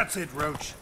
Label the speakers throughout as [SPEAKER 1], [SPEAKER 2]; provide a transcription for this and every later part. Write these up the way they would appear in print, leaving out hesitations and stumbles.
[SPEAKER 1] That's it, Roach.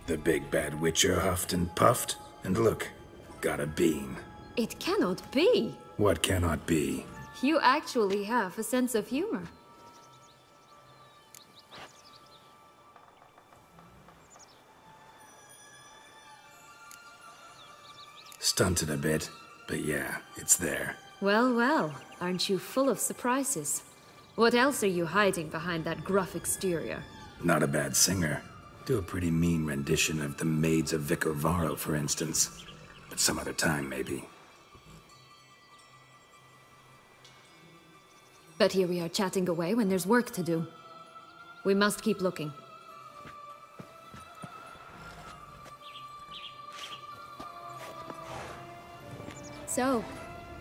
[SPEAKER 2] The big bad witcher huffed and puffed, and look, got a bean.
[SPEAKER 3] It cannot be.
[SPEAKER 2] What cannot be?
[SPEAKER 3] You actually have a sense of humor.
[SPEAKER 2] Stunted a bit, but yeah, it's there.
[SPEAKER 3] Well, well, aren't you full of surprises? What else are you hiding behind that gruff exterior?
[SPEAKER 2] Not a bad singer. Do a pretty mean rendition of The Maids of Vicar Varro, for instance. But some other time, maybe.
[SPEAKER 3] But here we are chatting away when there's work to do. We must keep looking. So,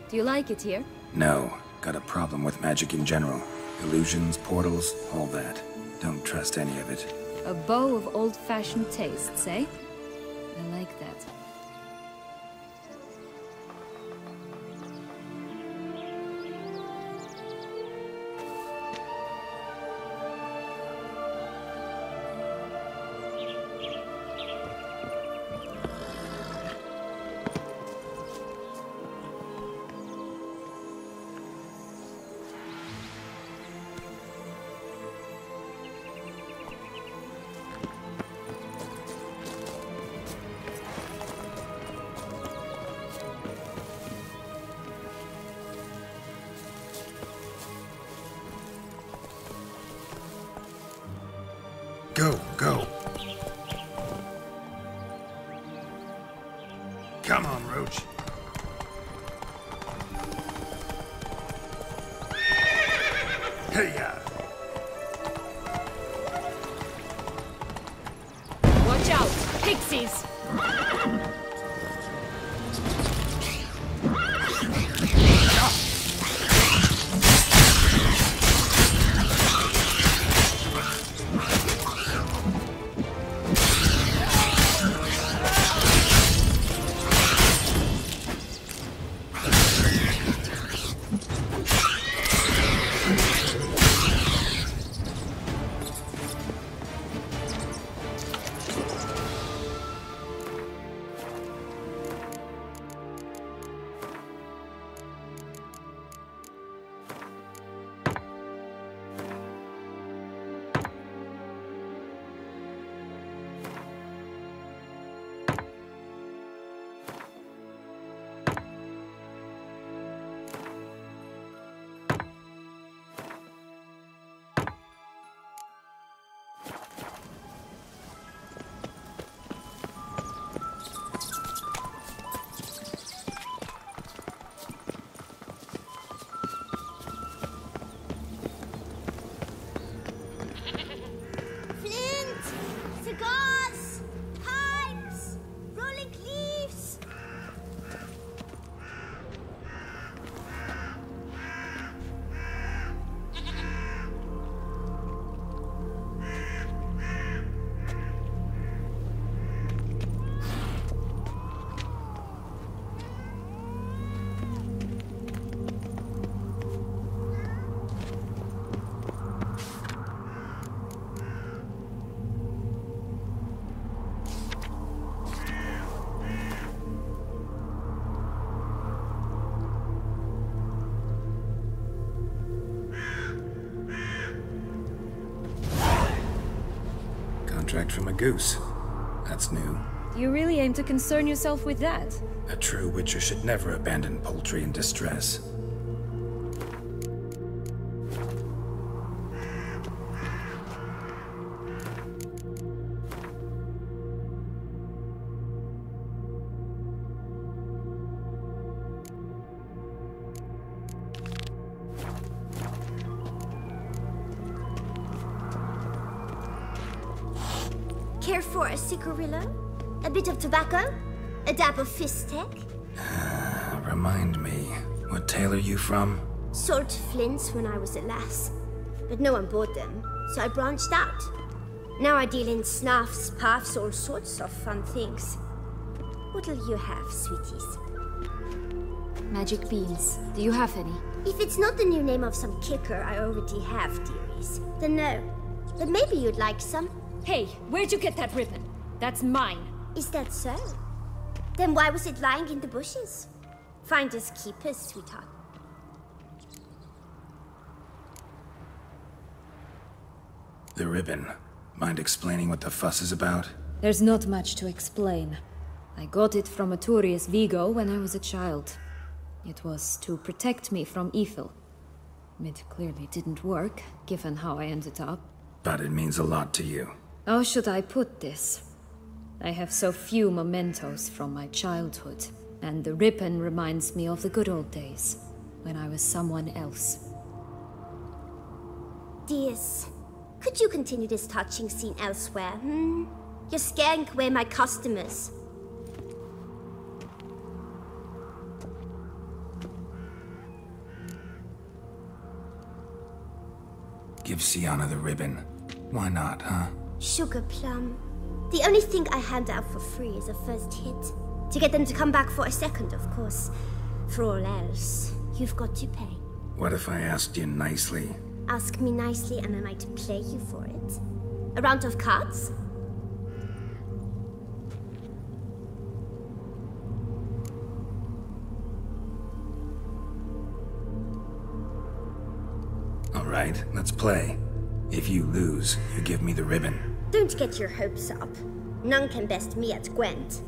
[SPEAKER 3] do you like it here?
[SPEAKER 2] No. Got a problem with magic in general. Illusions, portals, all that. Don't trust any of it.
[SPEAKER 3] A bow of old-fashioned tastes, eh? I like that.
[SPEAKER 1] Go, go. Come on, Roach. Hey-ya!
[SPEAKER 3] Watch out! Pixies!
[SPEAKER 2] contract from a goose. That's new.
[SPEAKER 3] You really aim to concern yourself with that?
[SPEAKER 2] A true witcher should never abandon poultry in distress.
[SPEAKER 4] Care for a cigarillo? A bit of tobacco? A dab of fistek?
[SPEAKER 2] Remind me, what tale are you from?
[SPEAKER 4] Sold flints when I was a lass. But no one bought them, so I branched out. Now I deal in snuffs, puffs, all sorts of fun things. What'll you have, sweeties?
[SPEAKER 3] Magic beans. Do you have any?
[SPEAKER 4] If it's not the new name of some kicker I already have, dearies, then no. But maybe you'd like some.
[SPEAKER 3] Hey, where'd you get that ribbon? That's mine.
[SPEAKER 4] Is that so? Then why was it lying in the bushes? Finders keepers, sweetheart.
[SPEAKER 2] The ribbon. Mind explaining what the fuss is about?
[SPEAKER 3] There's not much to explain. I got it from Aturius Vigo when I was a child. It was to protect me from evil. It clearly didn't work, given how I ended up.
[SPEAKER 2] But it means a lot to you.
[SPEAKER 3] How should I put this? I have so few mementos from my childhood, and the ribbon reminds me of the good old days, when I was someone else.
[SPEAKER 4] Dears, could you continue this touching scene elsewhere, You're scaring away my customers.
[SPEAKER 2] Give Sienna the ribbon. Why not, huh?
[SPEAKER 4] Sugar plum. The only thing I hand out for free is a first hit. To get them to come back for a second, of course. For all else, you've got to pay.
[SPEAKER 2] What if I asked you nicely?
[SPEAKER 4] Ask me nicely and I might play you for it. A round of cards?
[SPEAKER 2] All right, let's play. If you lose, you give me the ribbon.
[SPEAKER 4] Don't get your hopes up. None can best me at Gwent.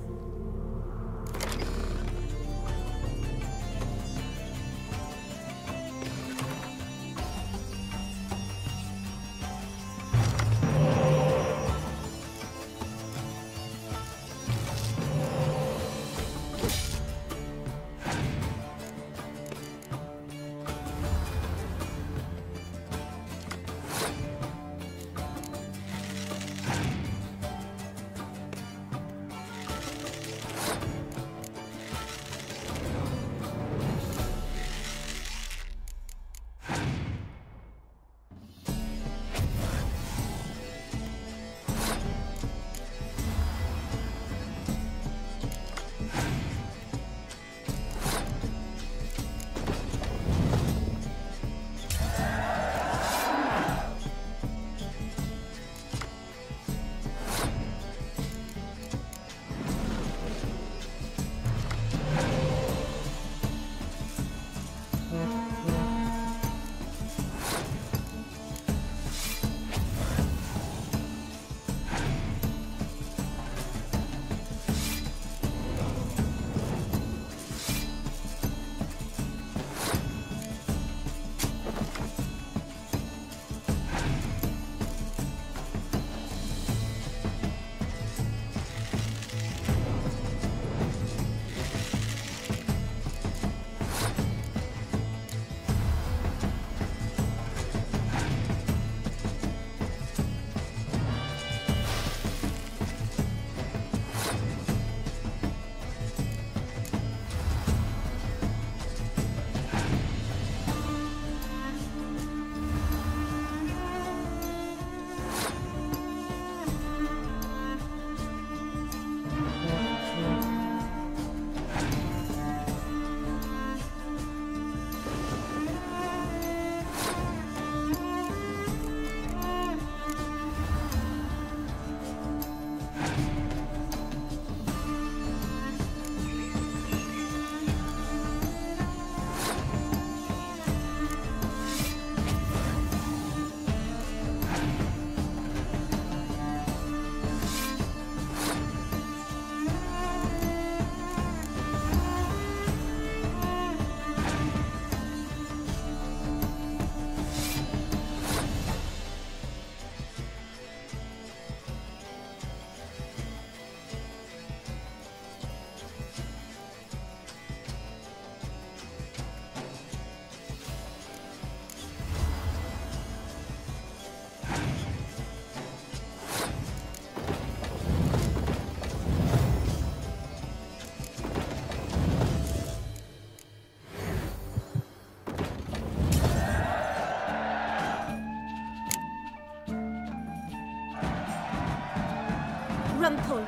[SPEAKER 4] Rumpole,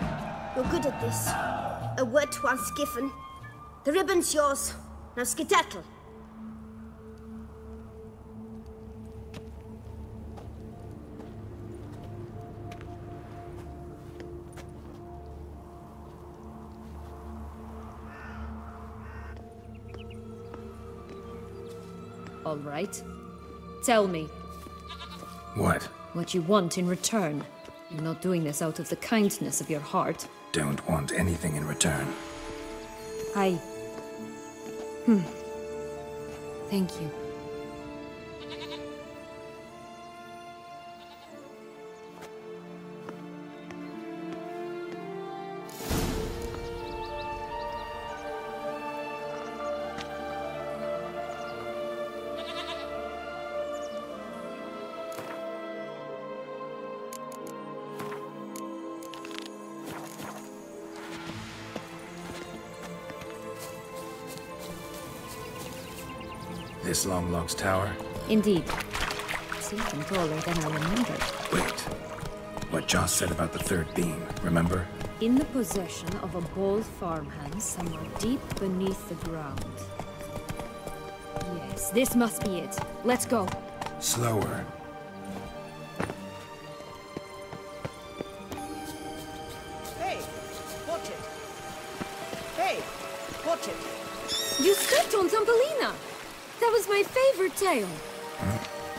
[SPEAKER 4] you're good at this. A word once given. The ribbon's yours. Now skedaddle.
[SPEAKER 3] All right. Tell me.
[SPEAKER 2] What?
[SPEAKER 3] What you want in return. You're not doing this out of the kindness of your heart.
[SPEAKER 2] Don't want anything in return.
[SPEAKER 3] Thank you.
[SPEAKER 2] This Longlock's tower?
[SPEAKER 3] Indeed. It's even taller than I remembered.
[SPEAKER 2] Wait. What Joss said about the third beam, remember?
[SPEAKER 3] In the possession of a bold farmhand somewhere deep beneath the ground. Yes, this must be it. Let's go.
[SPEAKER 2] Slower.
[SPEAKER 5] Hey, watch it. Hey, watch it.
[SPEAKER 3] You stepped on Thumbelina! That was my favorite tale.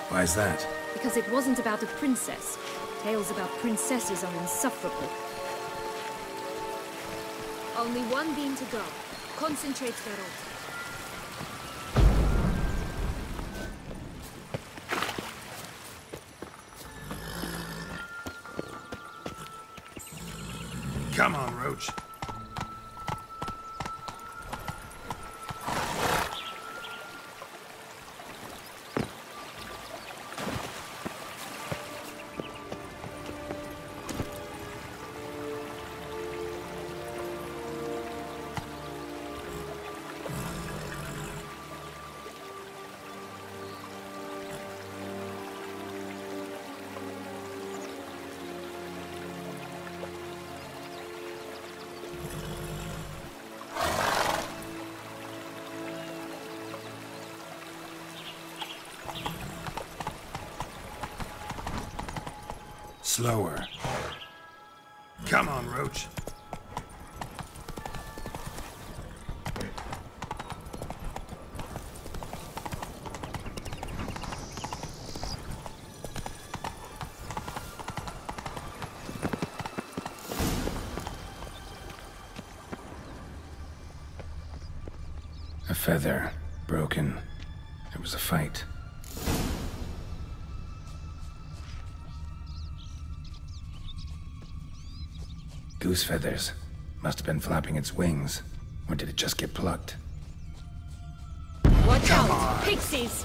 [SPEAKER 2] Why's that?
[SPEAKER 3] Because it wasn't about a princess. Tales about princesses are insufferable. Only one beam to go. Concentrate, Geralt.
[SPEAKER 1] Come on, Roach.
[SPEAKER 2] Slower.
[SPEAKER 1] Come on, Roach.
[SPEAKER 2] A feather. Broken. There was a fight. Goose feathers. Must have been flapping its wings. Or did it just get plucked?
[SPEAKER 3] Watch out! Pixies!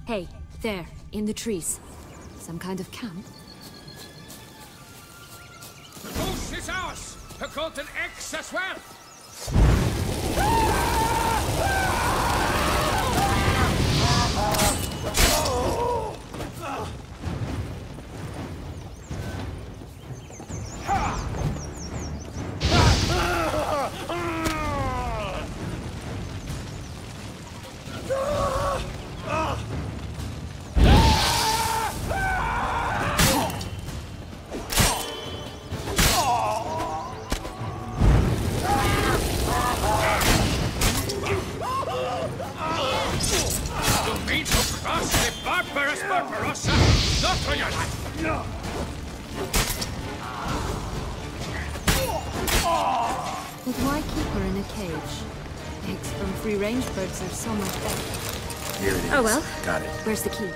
[SPEAKER 3] Hey, there, in the trees. Some kind of camp?
[SPEAKER 6] The goose is ours! A golden eggs as well! Barbarossa! Not on your life!
[SPEAKER 3] But why keep her in a cage? Eggs from free-range birds are so much better.
[SPEAKER 2] Here it is.
[SPEAKER 3] Oh well.
[SPEAKER 2] Got it.
[SPEAKER 3] Where's the key?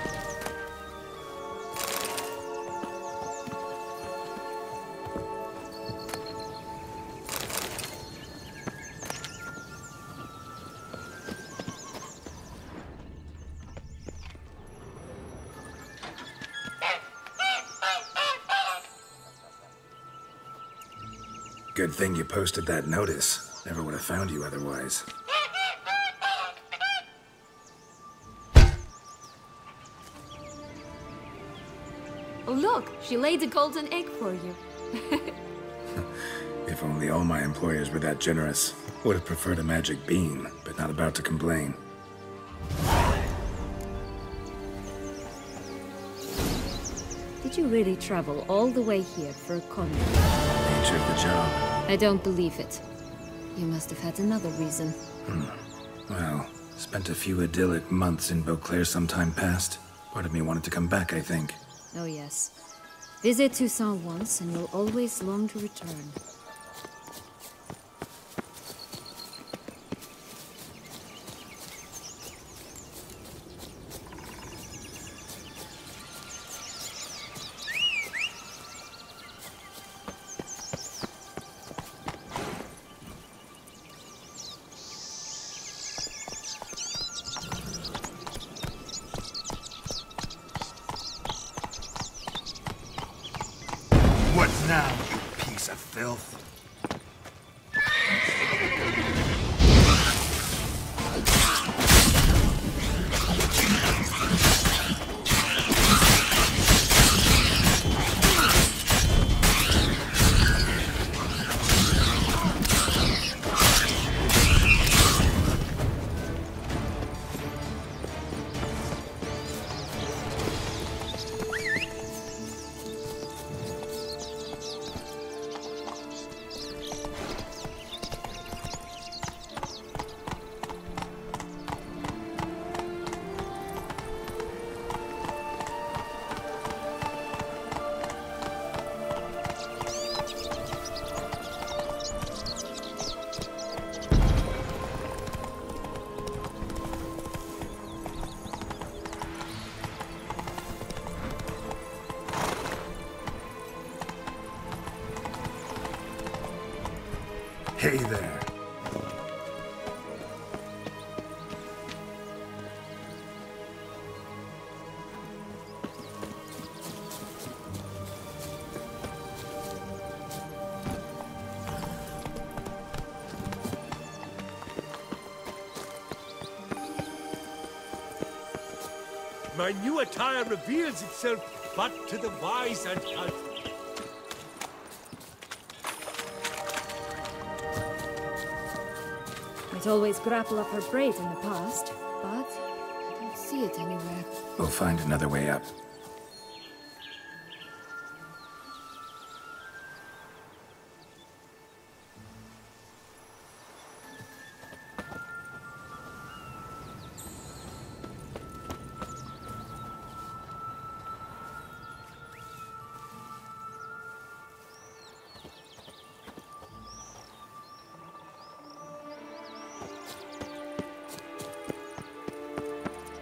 [SPEAKER 2] Good thing you posted that notice. Never would have found you otherwise.
[SPEAKER 3] Oh look, she laid a golden egg for you.
[SPEAKER 2] If only all my employers were that generous. Would have preferred a magic bean, but not about to complain.
[SPEAKER 3] Did you really travel all the way here for a convent?
[SPEAKER 2] Nature of the job.
[SPEAKER 3] I don't believe it. You must have had another reason.
[SPEAKER 2] Well, spent a few idyllic months in Beauclair some time past. Part of me wanted to come back, I think.
[SPEAKER 3] Oh yes. Visit Toussaint once and you'll always long to return.
[SPEAKER 1] What now, you piece of filth? Hey there.
[SPEAKER 7] My new attire reveals itself but to the wise and healthy.
[SPEAKER 3] Might always grapple up her braid in the past, but I don't see it anywhere.
[SPEAKER 2] We'll find another way up.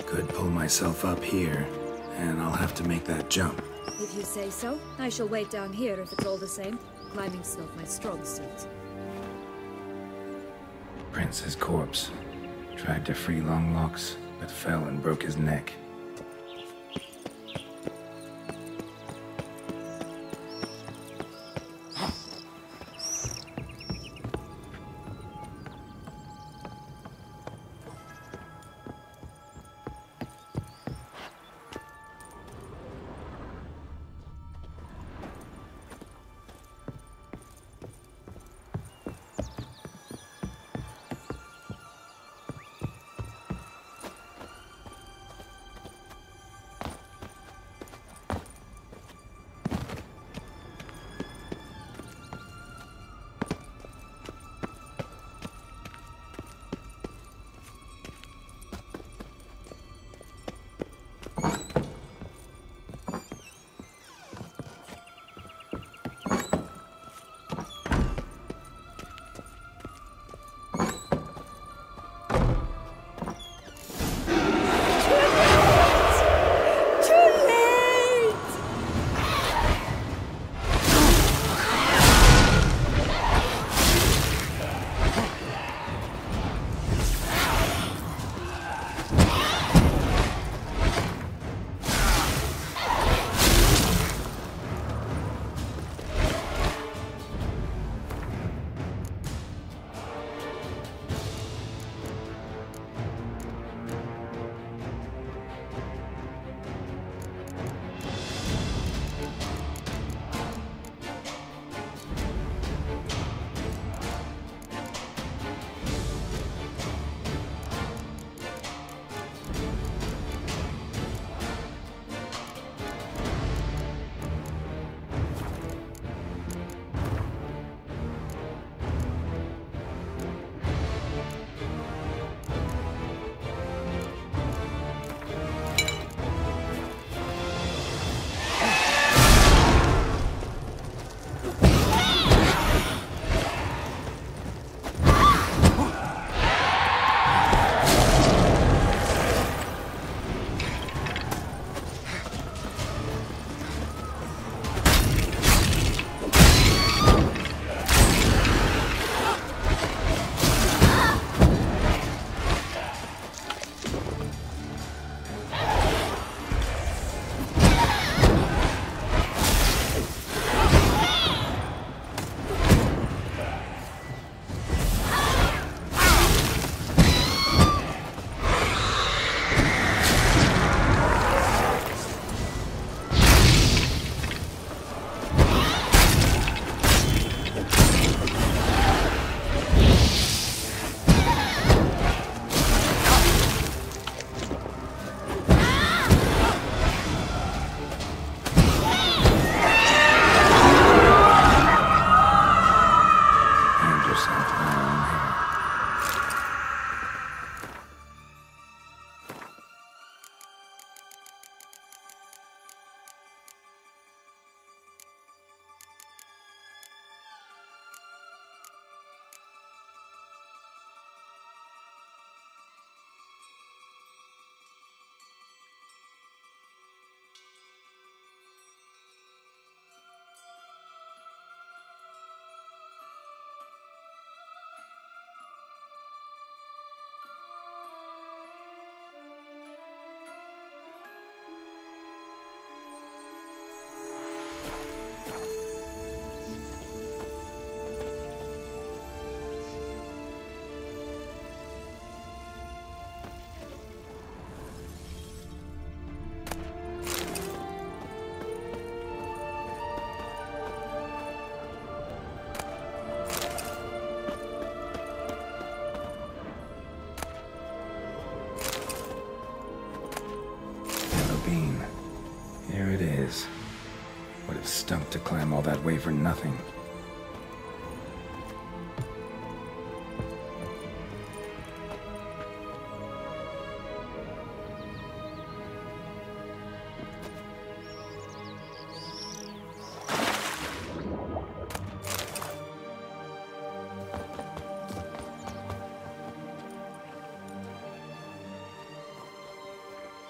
[SPEAKER 2] Could pull myself up here, and I'll have to make that jump.
[SPEAKER 3] If you say so, I shall wait down here if it's all the same. Climbing's not my strong suit.
[SPEAKER 2] Prince's corpse. Tried to free Longlocks, but fell and broke his neck. is. Would have stunk to climb all that way for nothing.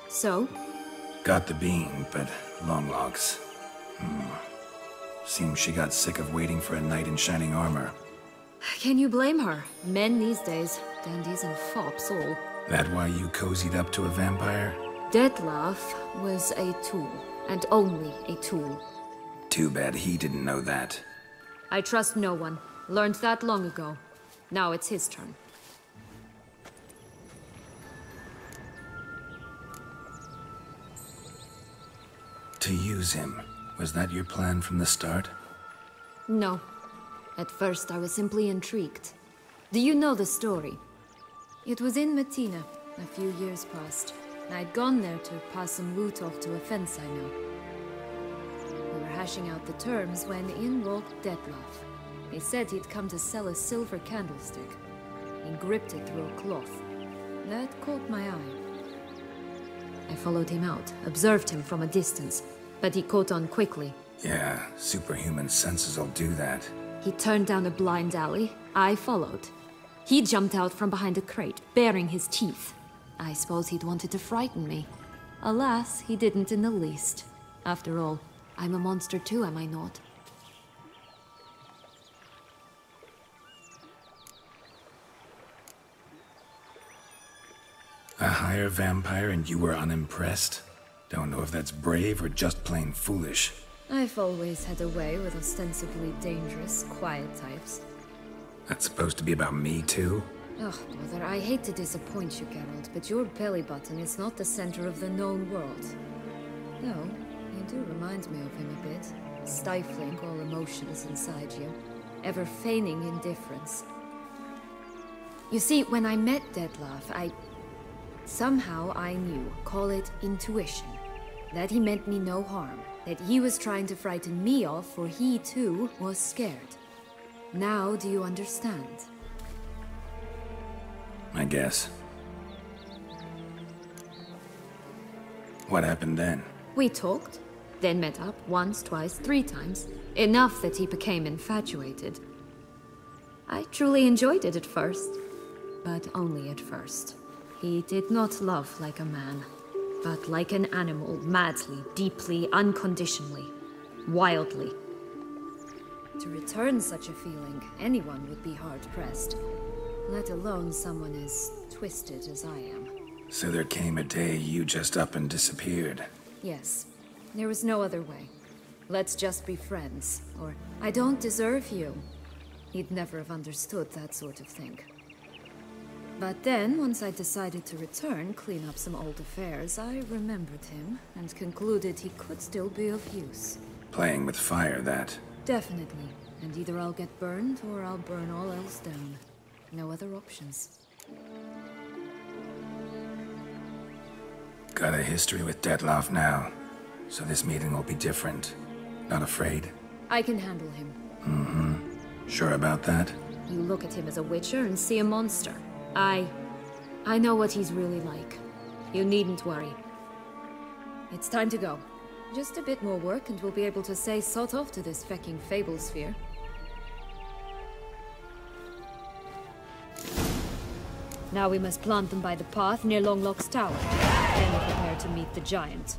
[SPEAKER 3] So?
[SPEAKER 2] Got the bean, but long logs. Seems she got sick of waiting for a knight in shining armor.
[SPEAKER 3] Can you blame her? Men these days, dandies and fops all.
[SPEAKER 2] That why you cozied up to a vampire?
[SPEAKER 3] Detlef was a tool, and only a tool.
[SPEAKER 2] Too bad he didn't know that.
[SPEAKER 3] I trust no one. Learned that long ago. Now it's his turn.
[SPEAKER 2] To use him. Was that your plan from the start?
[SPEAKER 3] No. At first I was simply intrigued. Do you know the story? It was in Metina, a few years past. I'd gone there to pass some loot off to a fence I know. We were hashing out the terms when in walked Detlef. He said he'd come to sell a silver candlestick. He gripped it through a cloth. That caught my eye. I followed him out, observed him from a distance, but he caught on quickly.
[SPEAKER 2] Yeah, superhuman senses will do that.
[SPEAKER 3] He turned down a blind alley. I followed. He jumped out from behind a crate, baring his teeth. I suppose he'd wanted to frighten me. Alas, he didn't in the least. After all, I'm a monster too, am I not?
[SPEAKER 2] A higher vampire and you were unimpressed? Don't know if that's brave or just plain foolish.
[SPEAKER 3] I've always had a way with ostensibly dangerous, quiet types.
[SPEAKER 2] That's supposed to be about me too?
[SPEAKER 3] Ugh, brother, I hate to disappoint you, Geralt, but your belly button is not the center of the known world. Though, you do remind me of him a bit. Stifling all emotions inside you. Ever feigning indifference. You see, when I met Detlef, somehow I knew, call it intuition, that he meant me no harm, that he was trying to frighten me off, for he too was scared. Now do you understand?
[SPEAKER 2] I guess. What happened then?
[SPEAKER 3] We talked, then met up once, twice, 3 times, enough that he became infatuated. I truly enjoyed it at first, but only at first. He did not love like a man, but like an animal, madly, deeply, unconditionally, wildly. To return such a feeling, anyone would be hard-pressed, let alone someone as twisted as I am.
[SPEAKER 2] So there came a day you just up and disappeared.
[SPEAKER 3] Yes, there was no other way. Let's just be friends, or I don't deserve you. He'd never have understood that sort of thing. But then, once I decided to return, clean up some old affairs, I remembered him and concluded he could still be of use.
[SPEAKER 2] Playing with fire, that.
[SPEAKER 3] Definitely. And either I'll get burned or I'll burn all else down. No other options.
[SPEAKER 2] Got a history with Detlef now, so this meeting will be different. Not afraid?
[SPEAKER 3] I can handle him.
[SPEAKER 2] Mm-hmm. Sure about that?
[SPEAKER 3] You look at him as a witcher and see a monster. I know what he's really like. You needn't worry. It's time to go. Just a bit more work and we'll be able to say sod off to this fecking fable sphere. Now we must plant them by the path near Longlock's tower. Then prepare to meet the giant.